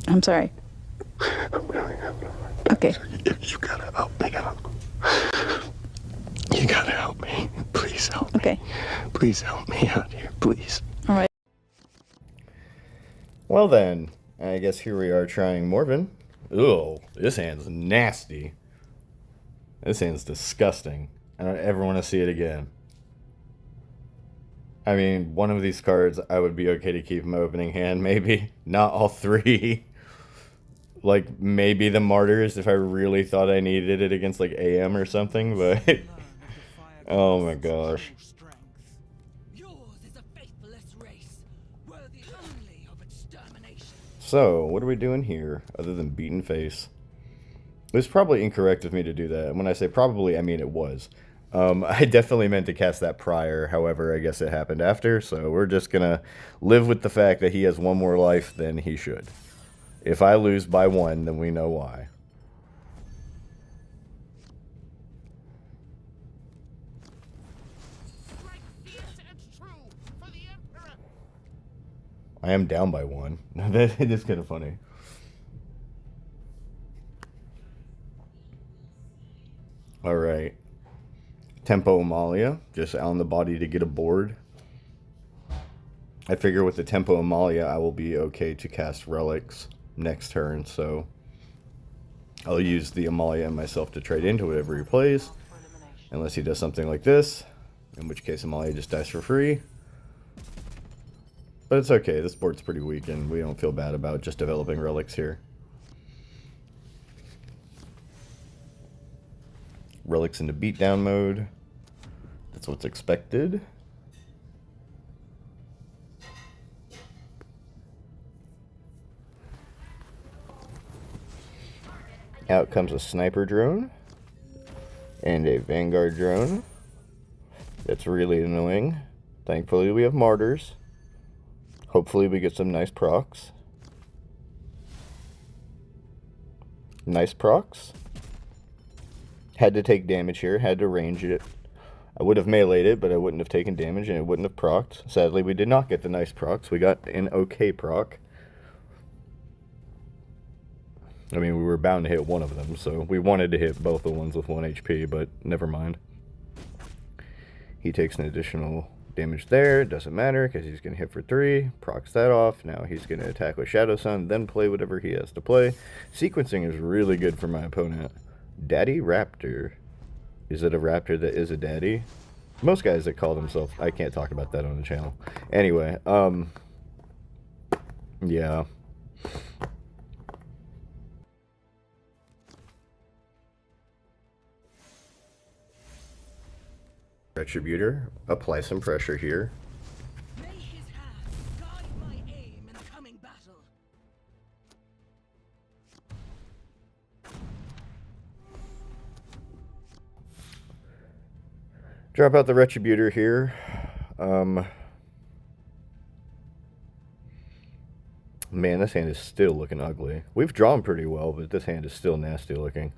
I'm sorry. I'm really having a hard time. Okay. You gotta help me out. You gotta help me. Please help me. Okay. Please help me out here, please. All right. Well then, I guess here we are trying Morvenn. Ugh, this hand's nasty. This hand's disgusting. I don't ever want to see it again. I mean, one of these cards I would be okay to keep in my opening hand, maybe. Not all three. Like, maybe the Martyrs if I really thought I needed it against, like, AM or something, but... oh my gosh. So, what are we doing here, other than beaten face? It was probably incorrect of me to do that. And when I say probably, I mean it was. I definitely meant to cast that prior, however, I guess it happened after, so we're just gonna live with the fact that he has one more life than he should. If I lose by one, then we know why. I am down by one. That is kind of funny. Alright. Tempo Amalia, just on the body to get a board. I figure with the Tempo Amalia, I will be okay to cast Relics next turn, so I'll use the Amalia and myself to trade into whatever he plays, unless he does something like this, in which case Amalia just dies for free. But it's okay, this board's pretty weak, and we don't feel bad about just developing Relics here. Relics into beatdown mode. That's what's expected. Out comes a sniper drone and a vanguard drone. That's really annoying. Thankfully we have martyrs. Hopefully we get some nice procs. Nice procs. Had to take damage here, had to range it. I would have meleeed it, but I wouldn't have taken damage and it wouldn't have procced. Sadly, we did not get the nice procs. We got an okay proc. I mean, we were bound to hit one of them, so we wanted to hit both the ones with 1 HP, but never mind. He takes an additional damage there. Doesn't matter, because he's going to hit for 3. Procs that off. Now he's going to attack with Shadow Sun, then play whatever he has to play. Sequencing is really good for my opponent. Daddy Raptor. Is it a raptor that is a daddy? Most guys that call themselves... I can't talk about that on the channel. Anyway, yeah. Retributor, apply some pressure here. May his hand guide my aim in the coming battle. Drop out the Retributor here. Man, this hand is still looking ugly. We've drawn pretty well, but this hand is still nasty looking.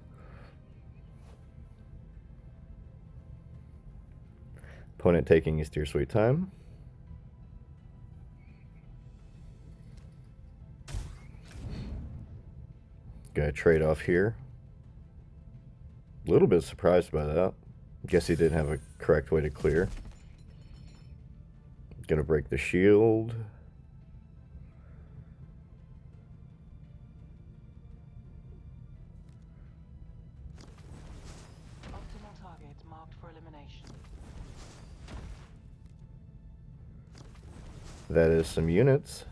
Opponent taking his Dear Sweet Time. Gonna trade off here. A little bit surprised by that. Guess he didn't have a correct way to clear. Gonna break the shield. Optimal target marked for elimination. That is some units.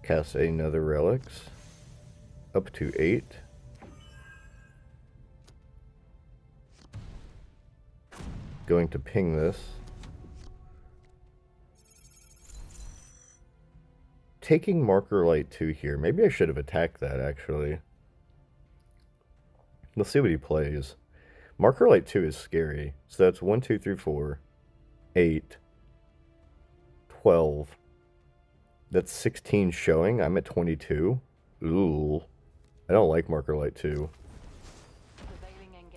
Cast another Relics. Up to 8. Going to ping this. Taking Marker Light 2 here. Maybe I should have attacked that, actually. Let's see what he plays. Marker Light 2 is scary. So that's 1, 2, 3, 4, 8, 12. That's 16 showing. I'm at 22. Ooh. I don't like Marker Light 2.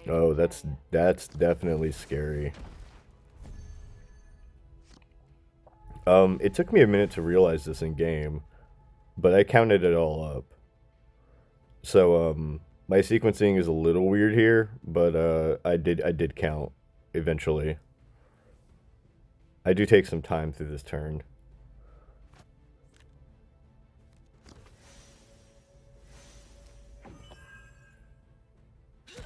Oh, that's definitely scary. It took me a minute to realize this in game, but I counted it all up. So, my sequencing is a little weird here, but I did count eventually. I do take some time through this turn.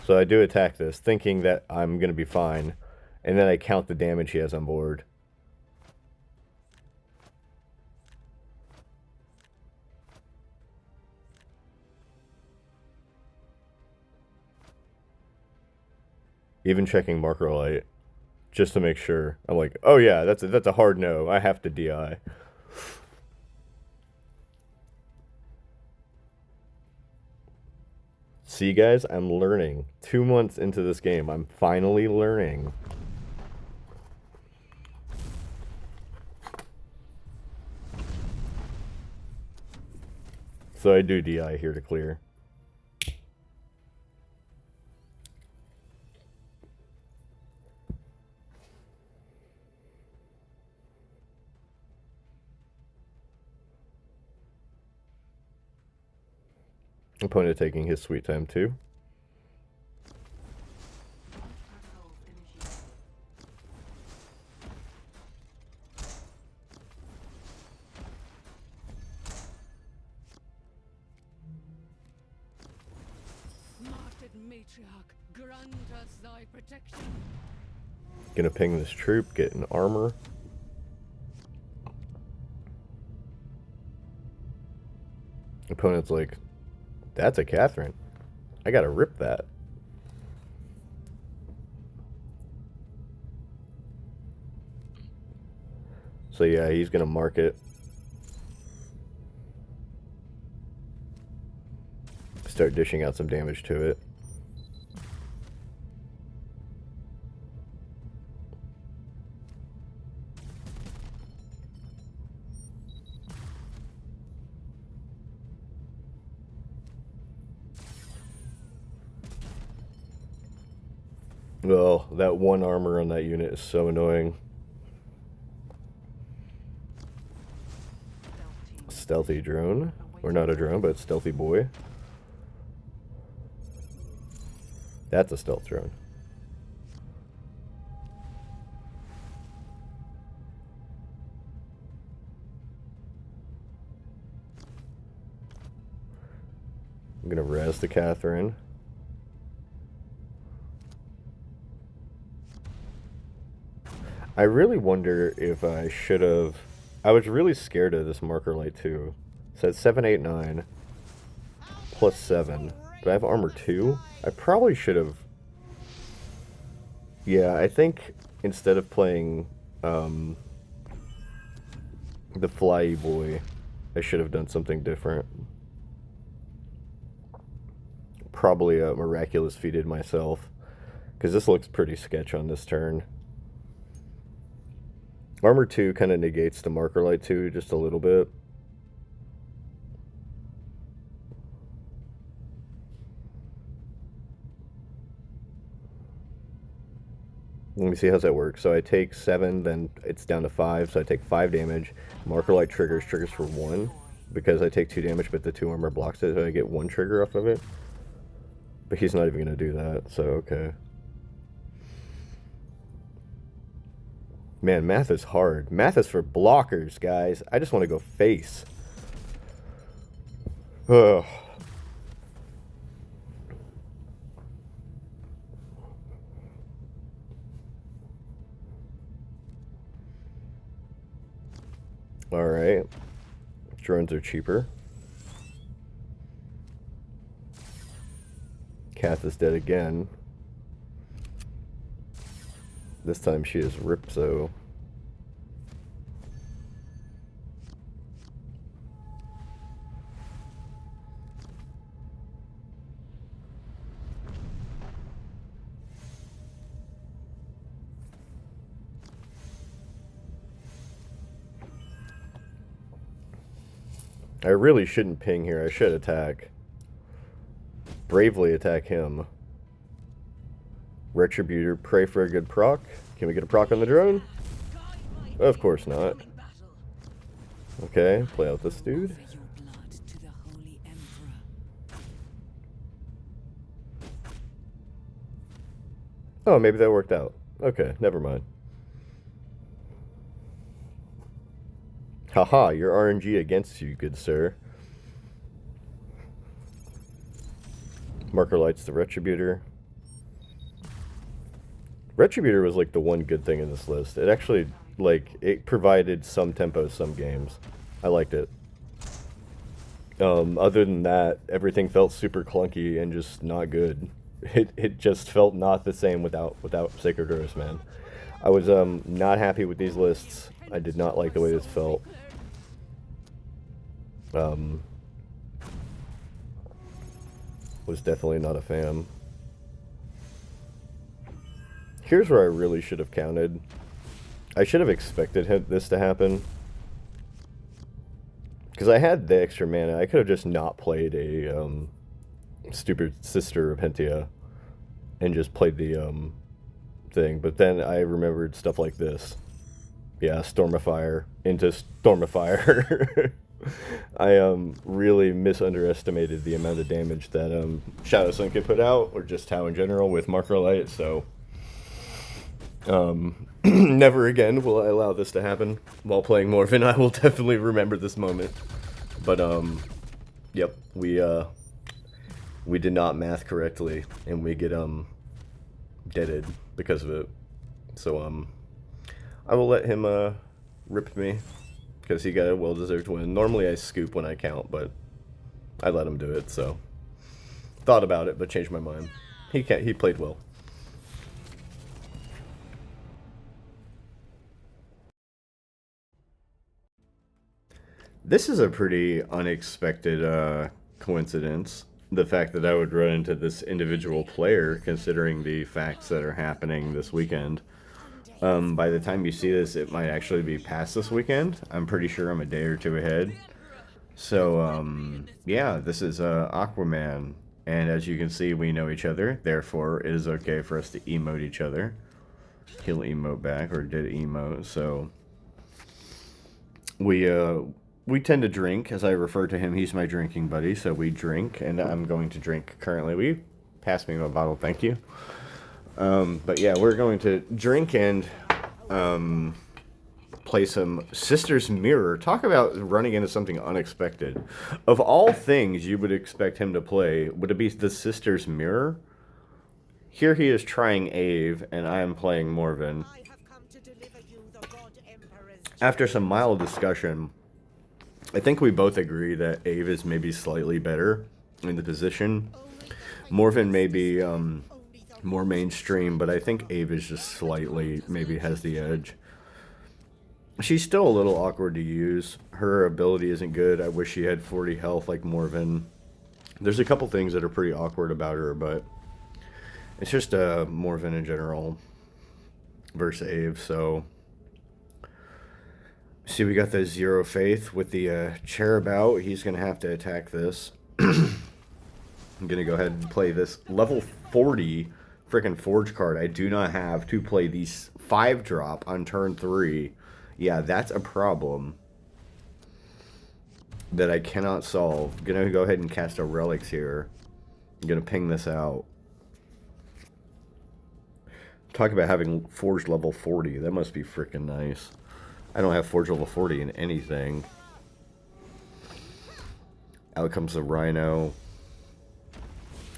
So I do attack this, thinking that I'm going to be fine, and then I count the damage he has on board. Even checking marker light, just to make sure. I'm like, oh yeah, that's a hard no. I have to DI. See, guys, I'm learning. 2 months into this game, I'm finally learning. So I do DI here to clear. Opponent taking his sweet time too. Martyred matriarch, grant us thy protection. Gonna ping this troop, get an armor. Opponent's like, that's a Katherine. I gotta rip that. So yeah, he's gonna mark it. Start dishing out some damage to it. Well, that one armor on that unit is so annoying. Stealthy drone. Or not a drone, but stealthy boy. That's a stealth drone. I'm gonna res the Katherine. I really wonder if I should have... I was really scared of this marker light too. It says 7, 8, 9 plus 7. Do I have armor 2? I probably should have... Yeah, I think instead of playing the flyy boy, I should have done something different. Probably miraculous feated myself, because this looks pretty sketch on this turn. Armor 2 kind of negates the marker light 2 just a little bit. Let me see how that works. So I take 7, then it's down to 5, so I take 5 damage. Marker light triggers for 1, because I take 2 damage, but the 2 armor blocks it, so I get 1 trigger off of it. But he's not even going to do that, so okay. Man, math is hard. Math is for blockers, guys. I just want to go face. Ugh. Alright. Drones are cheaper. Kath is dead again. This time she is Ripso. I really shouldn't ping here. I should attack. Bravely attack him. Retributor, pray for a good proc. Can we get a proc on the drone? Of course not. Okay, play out this dude. Offer your blood to the Holy Emperor. Oh, maybe that worked out. Okay, never mind. Haha, your RNG against you, good sir. Marker lights the Retributor. Retributor was like the one good thing in this list. It actually, like, it provided some tempo, some games. I liked it. Other than that, everything felt super clunky and just not good. It just felt not the same without Sacred Earth, man. I was not happy with these lists. I did not like the way this felt. Was definitely not a fan. Here's where I really should have counted. I should have expected this to happen. Because I had the extra mana. I could have just not played a stupid Sister of Hentia and just played the thing. But then I remembered stuff like this. Yeah, Storm of Fire into Storm of Fire. I really misunderestimated the amount of damage that Shadow Sun could put out, or just how in general with Marker Light, so never again will I allow this to happen while playing Morvenn. I will definitely remember this moment. But yep, we did not math correctly, and we get deaded because of it. So I will let him rip me, because he got a well-deserved win. Normally I scoop when I count, but I let him do it, so thought about it, but changed my mind. He played well. This is a pretty unexpected coincidence. The fact that I would run into this individual player, considering the facts that are happening this weekend. By the time you see this, it might actually be past this weekend. I'm pretty sure I'm a day or two ahead. So, yeah, this is Aquaman. And as you can see, we know each other. Therefore, it is okay for us to emote each other. He'll emote back, or did emote. So, we tend to drink. As I refer to him, he's my drinking buddy. So we drink, and I'm going to drink currently. Will you pass me my bottle? Thank you. But yeah, we're going to drink and play some Sister's Mirror. Talk about running into something unexpected. Of all things you would expect him to play, would it be the Sister's Mirror? Here he is trying Ave, and I am playing Morvenn. After some mild discussion, I think we both agree that Ave is maybe slightly better in the position. Morvenn may be more mainstream, but I think Ave is just slightly, maybe has the edge. She's still a little awkward to use. Her ability isn't good. I wish she had 40 health like Morvenn. There's a couple things that are pretty awkward about her, but it's just Morvenn in general versus Ave. So see, we got the Zero Faith with the Cherub out. He's gonna have to attack this. I'm gonna go ahead and play this level 40 freaking Forge card. I do not have to play these 5-drop on turn 3. Yeah, that's a problem that I cannot solve. I'm gonna go ahead and cast a Relics here. I'm gonna ping this out. Talk about having Forge level 40. That must be freaking nice. I don't have Forge level 40 in anything. Out comes the Rhino.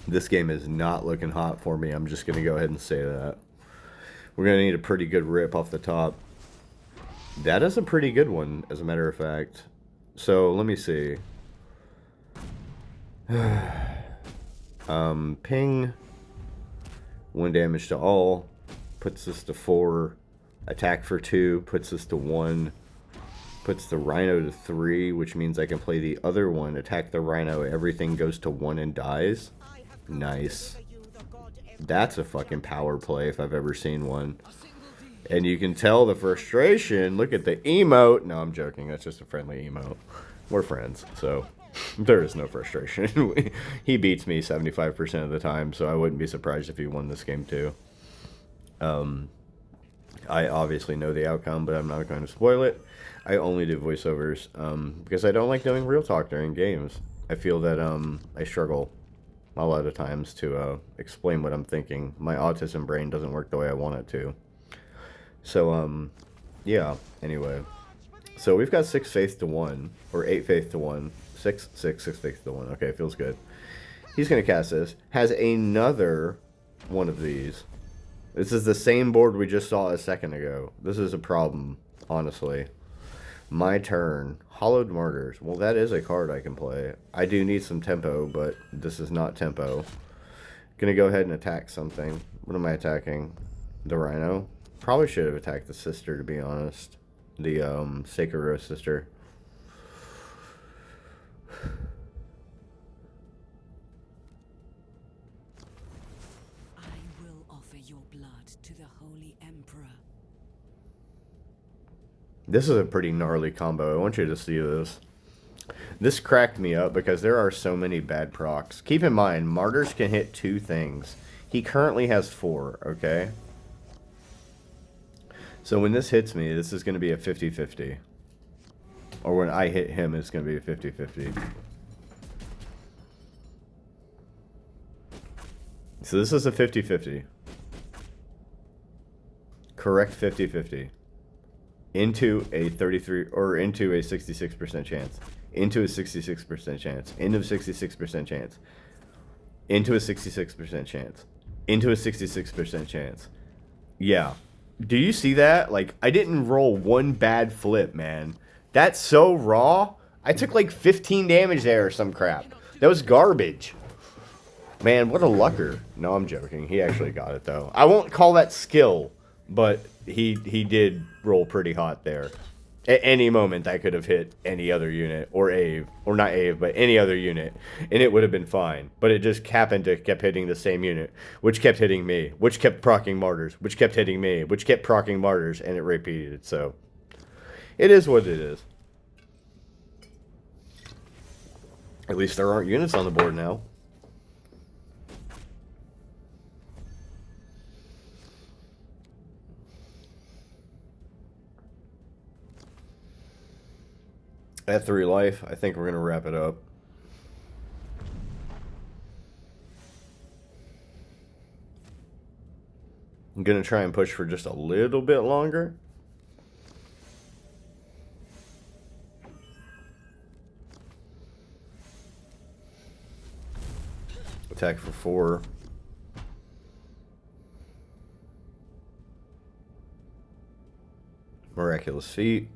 This game is not looking hot for me. I'm just going to go ahead and say that. We're going to need a pretty good rip off the top. That is a pretty good one, as a matter of fact. So, let me see. Ping. 1 damage to all. Puts this to 4. Attack for 2. Puts this to 1. Puts the Rhino to 3, which means I can play the other one. Attack the Rhino. Everything goes to 1 and dies. Nice. That's a fucking power play if I've ever seen one. And you can tell the frustration. Look at the emote. No, I'm joking. That's just a friendly emote. We're friends, so there is no frustration. He beats me 75% of the time, so I wouldn't be surprised if he won this game too. I obviously know the outcome, but I'm not going to spoil it. I only do voiceovers because I don't like doing real talk during games. I feel that I struggle a lot of times to explain what I'm thinking. My autism brain doesn't work the way I want it to. So, yeah, anyway. So we've got 6 faith to 1, or 8 faith to 1. 6 faith to 1. Okay, feels good. He's going to cast this. Has another one of these. This is the same board we just saw a second ago. This is a problem, honestly. My turn. Hallowed Martyrs. Well, that is a card I can play. I do need some tempo, but this is not tempo. Gonna go ahead and attack something. What am I attacking? The Rhino? Probably should have attacked the sister, to be honest. The Sacred Rose sister. This is a pretty gnarly combo. I want you to see this. This cracked me up because there are so many bad procs. Keep in mind, Martyrs can hit 2 things. He currently has 4, okay? So when this hits me, this is going to be a 50-50. Or when I hit him, it's going to be a 50-50. So this is a 50-50. Correct 50-50. Into a 33 or into a 66% chance. Into a 66% chance. Into a 66% chance. Into a 66% chance. Into a 66% chance. Yeah. Do you see that? Like, I didn't roll one bad flip, man. That's so raw. I took like 15 damage there or some crap. That was garbage. Man, what a lucker. No, I'm joking. He actually got it, though. I won't call that skill, but he did roll pretty hot there. At any moment, I could have hit any other unit, or Ave, or not Ave, but any other unit, and it would have been fine. But it just happened to kept hitting the same unit, which kept hitting me, which kept proccing Martyrs, which kept hitting me, which kept proccing Martyrs, and it repeated. So, it is what it is. At least there aren't units on the board now. At 3 life, I think we're going to wrap it up. I'm going to try and push for just a little bit longer. Attack for 4. Miraculous Feat.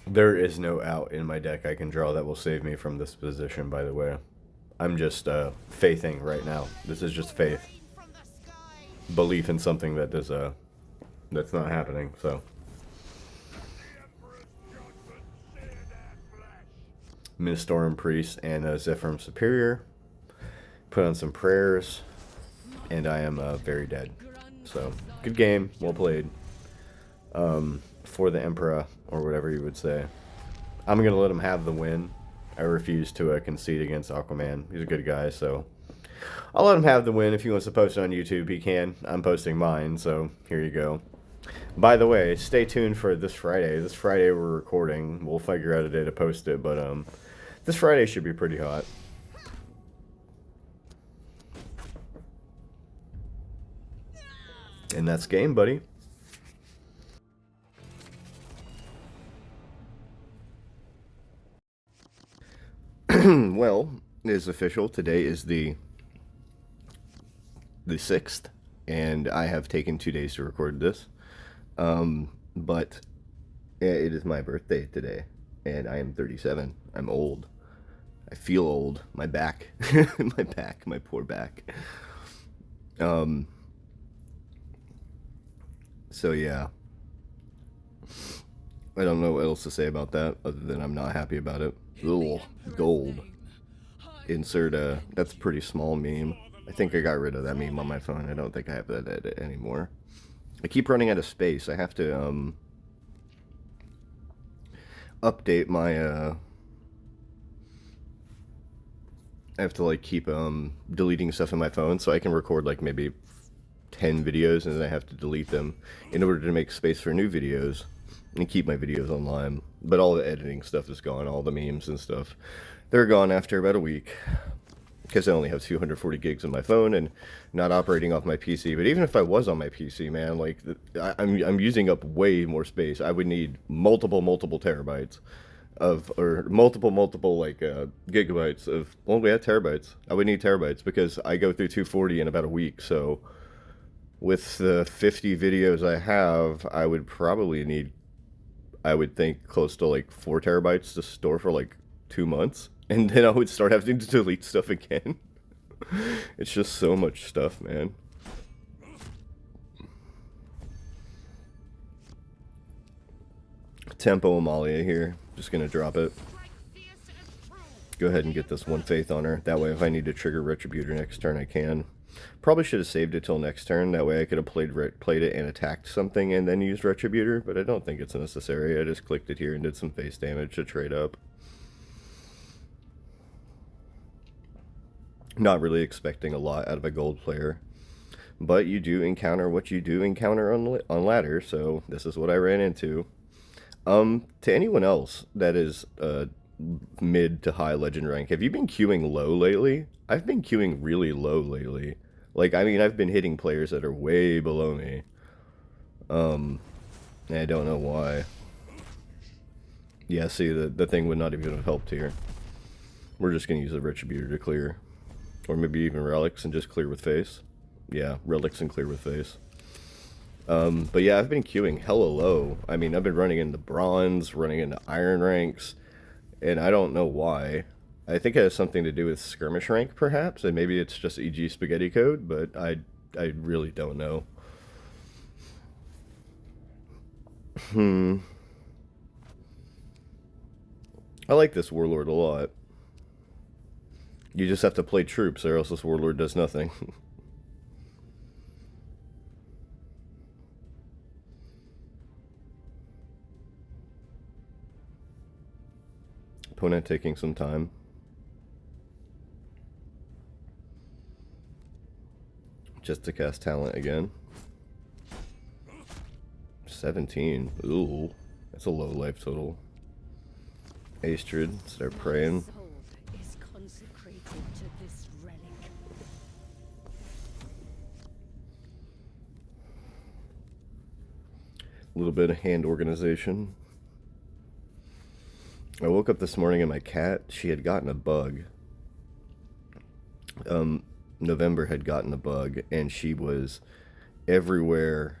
There is no out in my deck I can draw that will save me from this position, by the way. I'm just faithing right now. This is just faith. Belief in something that is that's not happening, so. Minstorm Priest and Zephyrim Superior. Put on some prayers, and I am very dead. So, good game, well played. For the Emperor, or whatever you would say. I'm going to let him have the win. I refuse to concede against Aquaman. He's a good guy, so I'll let him have the win. If he wants to post it on YouTube, he can. I'm posting mine, so here you go. By the way, stay tuned for this Friday. This Friday we're recording. We'll figure out a day to post it, but this Friday should be pretty hot. And that's game, buddy. Well, it is official. Today is the 6th, and I have taken 2 days to record this. But it is my birthday today, and I am 37. I'm old. I feel old. My back. My poor back. So yeah. I don't know what else to say about that, other than I'm not happy about it. Ugh, gold. Insert that's a pretty small meme. I think I got rid of that meme on my phone. I don't think I have that anymore. I keep running out of space. I have to update my I have to like keep deleting stuff in my phone so I can record like maybe 10 videos and then I have to delete them in order to make space for new videos and keep my videos online. But all the editing stuff is gone, all the memes and stuff. They're gone after about a week because I only have 240 gigs on my phone and not operating off my PC. But even if I was on my PC, man, like I'm using up way more space. I would need multiple terabytes of, or multiple like gigabytes of, well, we have terabytes. I would need terabytes because I go through 240 in about a week. So with the 50 videos I have, I would probably need, I would think, close to like 4 terabytes to store for like 2 months. And then I would start having to delete stuff again. It's just so much stuff, man. Tempo Amalia here. Just gonna drop it. Go ahead and get this 1 faith on her. That way if I need to trigger Retributor next turn, I can. Probably should have saved it till next turn. That way I could have played it and attacked something and then used Retributor. But I don't think it's necessary. I just clicked it here and did some face damage to trade up. Not really expecting a lot out of a gold player. But you do encounter what you do encounter on ladder. So this is what I ran into. To anyone else that is mid to high legend rank, have you been queuing low lately? I've been queuing really low lately. Like, I mean, I've been hitting players that are way below me. And I don't know why. Yeah, see, the thing would not even have helped here. We're just gonna use a Retributor to clear. Or maybe even Relics and just clear with face. Yeah, Relics and clear with face. But yeah, I've been queuing hella low. I mean, I've been running into bronze, running into iron ranks, and I don't know why. I think it has something to do with skirmish rank, perhaps, and maybe it's just EG spaghetti code, but I really don't know. I like this Warlord a lot. You just have to play troops, or else this Warlord does nothing. Opponent taking some time. Just to cast talent again. 17. Ooh, that's a low life total. Aestred, start praying. A little bit of hand organization. I woke up this morning and my cat, she had gotten a bug. November had gotten a bug and she was everywhere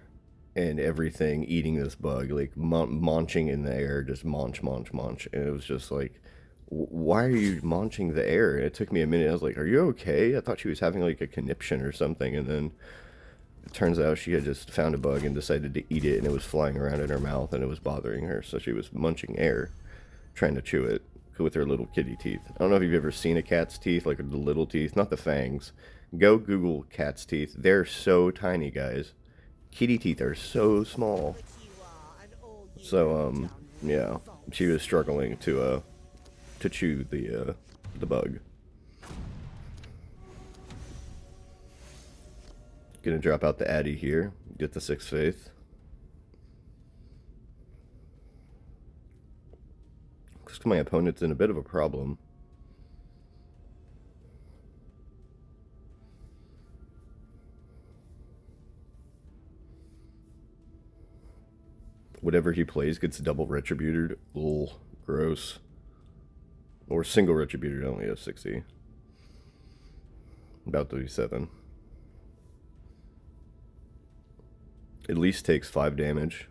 and everything eating this bug, like munching in the air, just munch. And it was just like, why are you munching the air? And it took me a minute. I was like, are you okay? I thought she was having like a conniption or something. And then it turns out she had just found a bug and decided to eat it, and it was flying around in her mouth and it was bothering her. So she was munching air, trying to chew it with her little kitty teeth. I don't know if you've ever seen a cat's teeth, like the little teeth, not the fangs. Go Google cat's teeth. They're so tiny, guys. Kitty teeth are so small. So, yeah, she was struggling to chew the bug. Gonna drop out the Addy here, get the 6 faith. Looks like my opponent's in a bit of a problem. Whatever he plays gets double retributed. Ugh, gross. Or single retributed, I only have 60. About to be 7. At least takes 5 damage.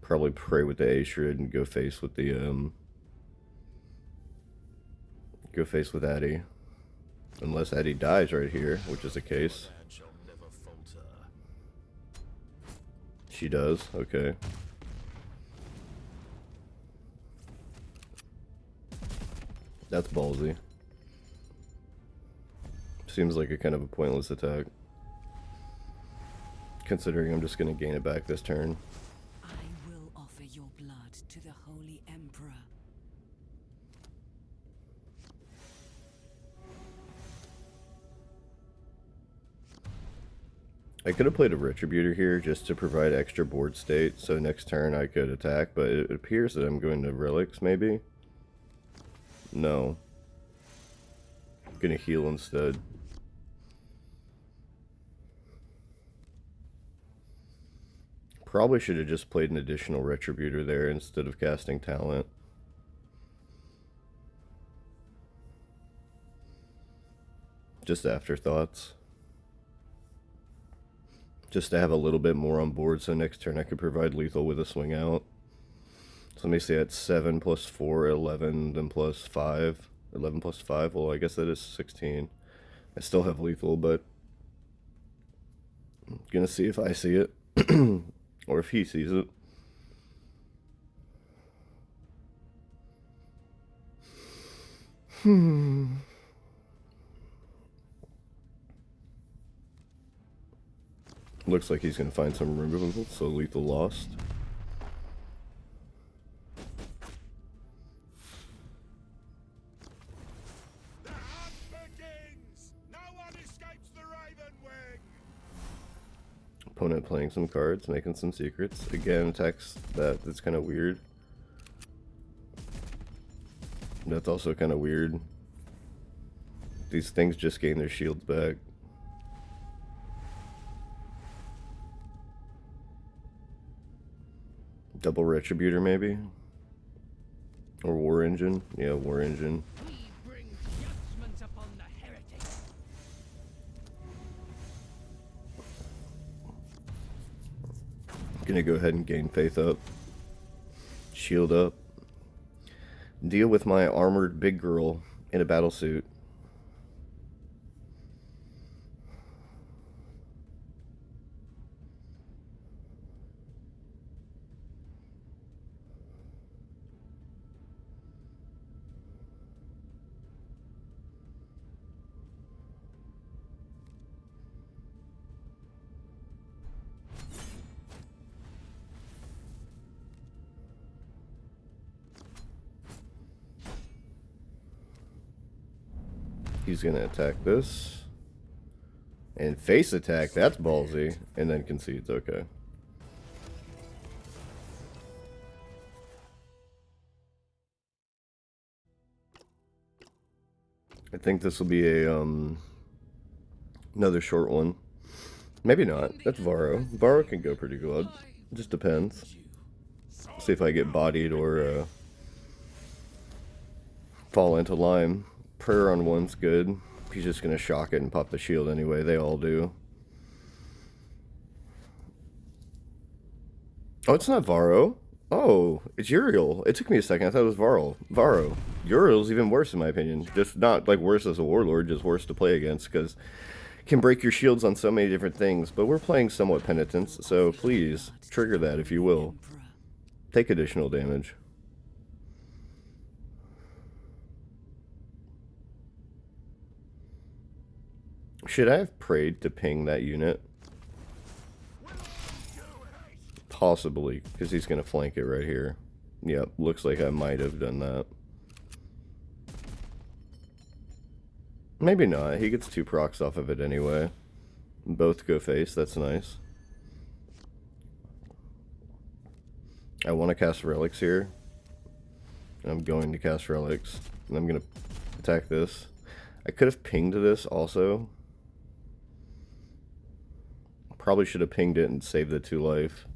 Probably pray with the Aestred and go face with the Addy. Unless Addy dies right here, which is the case. She does, okay. That's ballsy. Seems like a kind of a pointless attack, considering I'm just going to gain it back this turn. I will offer your blood to the Holy Emperor. I could have played a Retributor here just to provide extra board state, so next turn I could attack, but it appears that I'm going to Relics, maybe? No. I'm gonna heal instead. Probably should have just played an additional Retributor there instead of casting Talent. Just afterthoughts. Just to have a little bit more on board, so next turn I could provide lethal with a swing out. So let me say that's 7 plus 4, 11, then plus 5. 11 plus 5, well I guess that is 16. I still have lethal, but I'm gonna see if I see it. Or if he sees it. Looks like he's gonna find some removal, so lethal lost. The hunt begins! No one escapes the Raven Wing! Opponent playing some cards, making some secrets. Again, attacks that. That's kind of weird. That's also kind of weird. These things just gain their shields back. Double Retributor, maybe? Or War Engine? Yeah, War Engine. We bring judgment upon the heretic. Gonna go ahead and gain faith up. Shield up. Deal with my armored big girl in a battle suit. He's gonna attack this. And face attack, that's ballsy. And then concedes, okay. I think this will be a, another short one. Maybe not. That's Varro. Varro can go pretty good. Just depends. See if I get bodied or, fall into lime. Prayer on one's good. He's just gonna shock it and pop the shield anyway. They all do. Oh, it's not Varro. Oh, it's Uriel. It took me a second. I thought it was Varro. Uriel's even worse in my opinion. Just not like worse as a warlord, just worse to play against because can break your shields on so many different things. But we're playing somewhat penitence, so please trigger that if you will. Take additional damage. Should I have prayed to ping that unit? Possibly, because he's going to flank it right here. Yep, looks like I might have done that. Maybe not. He gets 2 procs off of it anyway. Both go face. That's nice. I want to cast Relics here. I'm going to cast Relics. And I'm going to attack this. I could have pinged this also. Probably should have pinged it and saved the 2 life.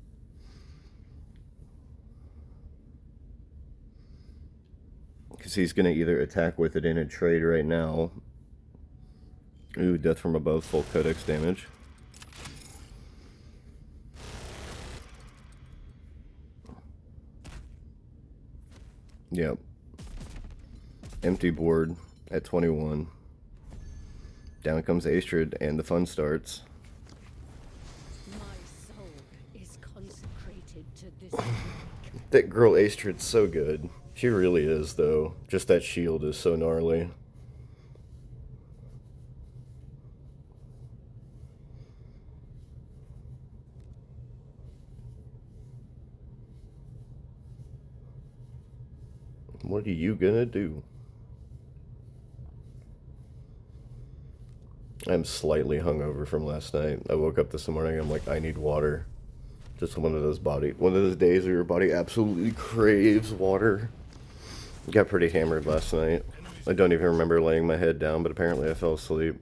Because he's going to either attack with it in a trade right now. Ooh, death from above, full codex damage. Yep. Empty board at 21. Down comes Aestred and the fun starts. My soul is consecrated to this. That girl Aestred's so good. She really is, though. Just that shield is so gnarly. What are you gonna do? I'm slightly hungover from last night. I woke up this morning, I'm like, I need water. Just one of those days where your body absolutely craves water. Got pretty hammered last night. I don't even remember laying my head down, but apparently I fell asleep.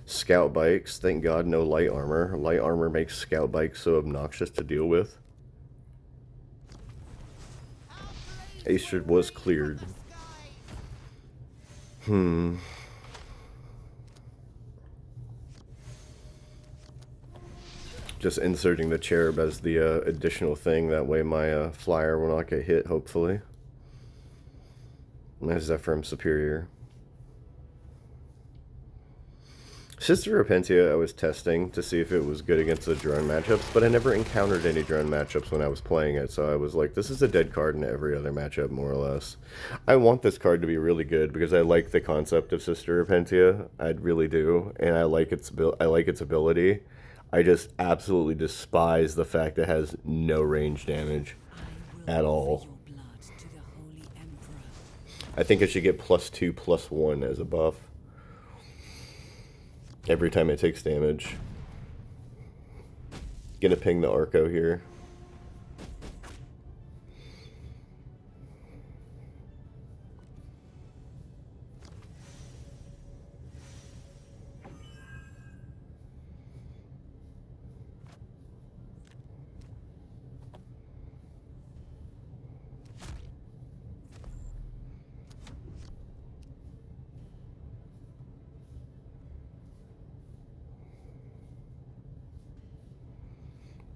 Scout bikes, thank God no light armor. Light armor makes scout bikes so obnoxious to deal with. Aestred was cleared. Just inserting the cherub as the additional thing, that way my flyer will not get hit, hopefully. My Zephyrim Superior. Sister Repentia I was testing to see if it was good against the drone matchups, but I never encountered any drone matchups when I was playing it, so I was like, this is a dead card in every other matchup, more or less. I want this card to be really good, because I like the concept of Sister Repentia, I really do, and I like its ability. I just absolutely despise the fact it has no range damage at all. I think it should get +2/+1 as a buff every time it takes damage. Gonna ping the Arco here.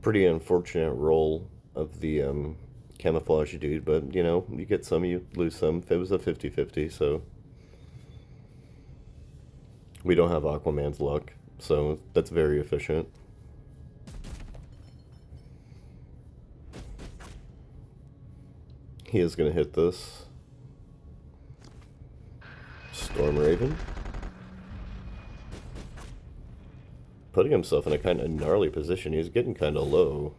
Pretty unfortunate roll of the camouflage dude, but you know, you get some, you lose some. It was a 50-50, so we don't have Aquaman's luck, so that's very efficient. He is going to hit this. Storm Raven. Putting himself in a kind of gnarly position. He's getting kind of low.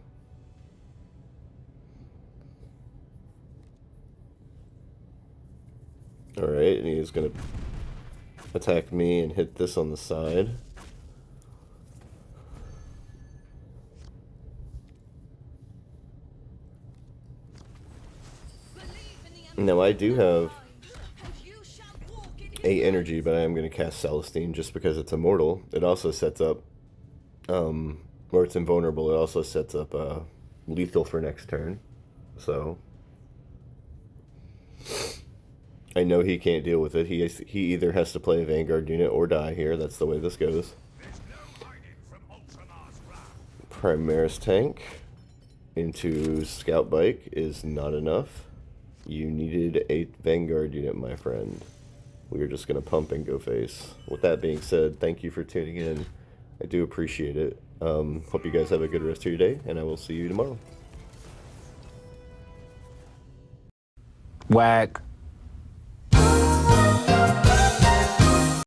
Alright, and he's going to attack me and hit this on the side. Now I do have 8 energy, but I am going to cast Celestine just because it's immortal. It also sets up or it's invulnerable. It also sets up lethal for next turn, so I know he can't deal with it. He either has to play a Vanguard unit or die here. That's the way this goes. Primaris tank into Scout Bike is not enough. You needed a Vanguard unit, my friend. We are just going to pump and go face. With that being said, thank you for tuning in. I do appreciate it. Hope you guys have a good rest of your day, and I will see you tomorrow. Whack.